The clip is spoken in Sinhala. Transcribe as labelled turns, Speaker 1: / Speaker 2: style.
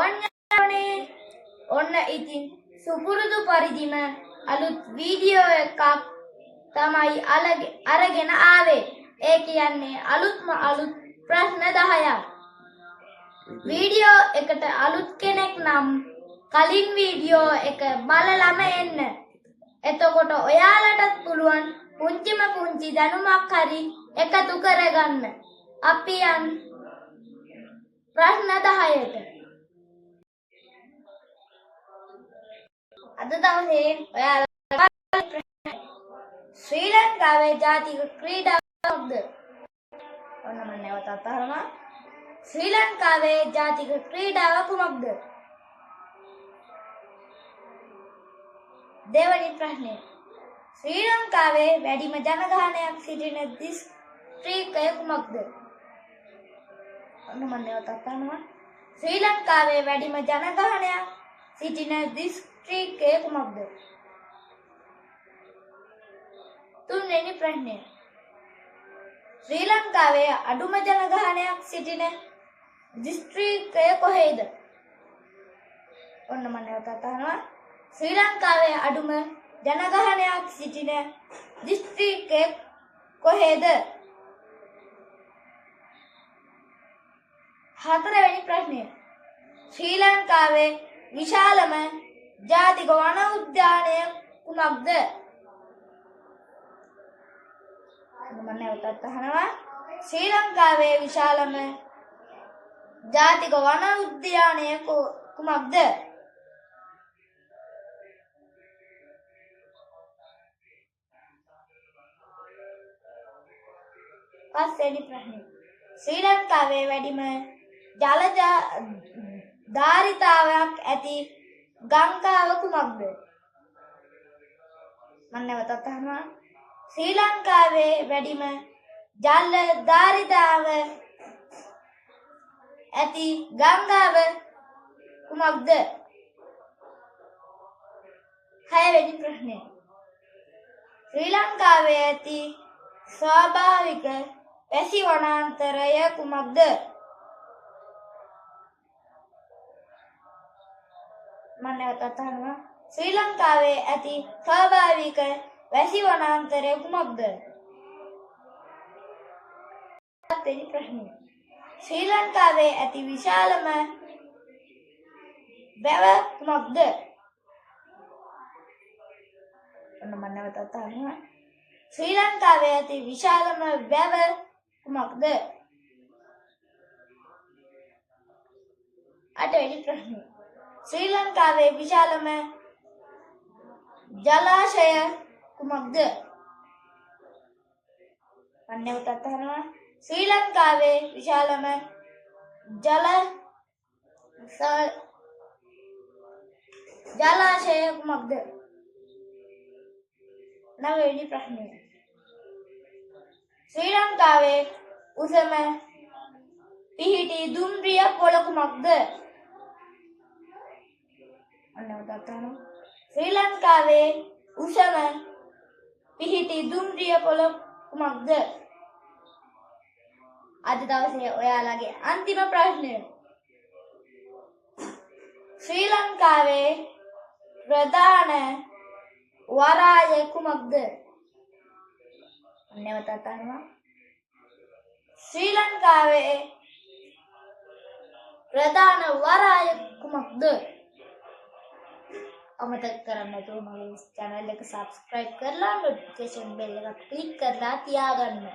Speaker 1: අවඥානේ ඔන්න ඉතින් සුපුරුදු පරිදිම අලුත් වීඩියෝ එකක් තමයි අරගෙන ආවේ. ඒ කියන්නේ අලුත්ම අලුත් ප්‍රශ්න 10ක්. වීඩියෝ එකට අලුත් කෙනෙක් නම් කලින් වීඩියෝ එක බලලම එන්න. එතකොට ඔයාලටත් පුළුවන් පුංචිම පුංචි දැනුමක් හරි එකතු කරගන්න. අපි යන් ප්‍රශ්න 10ට. අද දවසේ ඔයාලා ශ්‍රී ලංකාවේ ජාතික ක්‍රීඩාව මොකක්ද? ඔන්න මම නැවතත් අහනවා. ශ්‍රී ලංකාවේ ජාතික ක්‍රීඩාව කුමක්ද? දෙවැනි ප්‍රශ්නය. ශ්‍රී ලංකාවේ වැඩිම ජනගහනයක් සිටින දිස්ත්‍රික්කය කුමක්ද? ඔන්න මම නැවතත් අහනවා. ශ්‍රී ලංකාවේ වැඩිම ජනගහනයක් සිටින දිස්ත්‍රික්කය කුමක්ද? තුන්වෙනි ප්‍රශ්නය. ශ්‍රී ලංකාවේ අඩුම ජනගහනයක් සිටින දිස්ත්‍රික්කය කොහේද? ඔන්න මම නැවතත් අහනවා. ශ්‍රී ලංකාවේ අඩුම ජනගහනයක් සිටින දිස්ත්‍රික්කය කොහේද? හතරවෙනි ප්‍රශ්නය. ශ්‍රී ලංකාවේ විශාලම ජාතික වන උද්‍යානය කුමක්ද? මම නැවතත් අහනවා. ශ්‍රී ලංකාවේ විශාලම ජාතික වන උද්‍යානය කුමක්ද? පස්වෙනි ප්‍රශ්නය. ශ්‍රී ලංකාවේ වැඩිම ජල ධාරිතාවක් ඇති ගංගාව කුමක්ද? මම නැවතත් අහනවා. ශ්‍රී ලංකාවේ වැඩිම ජල ධාරිතාව ඇති ගංගාව කුමක්ද? හයවෙනි ප්‍රශ්නය. ශ්‍රී ලංකාවේ ඇති ස්වාභාවික වැසි වනාන්තරය කුමක්ද? මම නැවතත් අහනවා. ශ්‍රී ලංකාවේ ඇති ස්වාභාවික වැසි වනාන්තරය කුමක්ද? හත්වෙනි ප්‍රශ්නය. ශ්‍රී ලංකාවේ ඇති විශාලම වැව කුමක්ද? ඔන්න මම නැවතත් අහනවා. ශ්‍රී ලංකාවේ ඇති විශාලම වැව කුමක්ද? අටවෙනි ප්‍රශ්නය. ශ්‍රී ලංකාවේ විශාලම ජලාශය කුමක්ද? මම නැවතත් අහනවා. ශ්‍රී ලංකාවේ විශාලම ජලාශය කුමක්ද? නවවෙනි ප්‍රශ්නය. ශ්‍රී ලංකාවේ උසම පිහිටි දුම්රිය පොළ කුමක්ද? ශ්‍රී ලංකාවේ උසම පිහිටි දුම්රිය පොළ කුමක්ද? අද දවසේ ඔයාලගේ අන්තිම ප්‍රශ්නය. ශ්‍රී ලංකාවේ ප්‍රධාන වරාය කුමක්ද? නැවතත් අහනවා. ශ්‍රී ලංකාවේ ප්‍රධාන වරාය කුමක්ද? අමතක කරන්න නැතුව මගේ channel එක subscribe කරලා notification bell එක click කරලා තියාගන්න.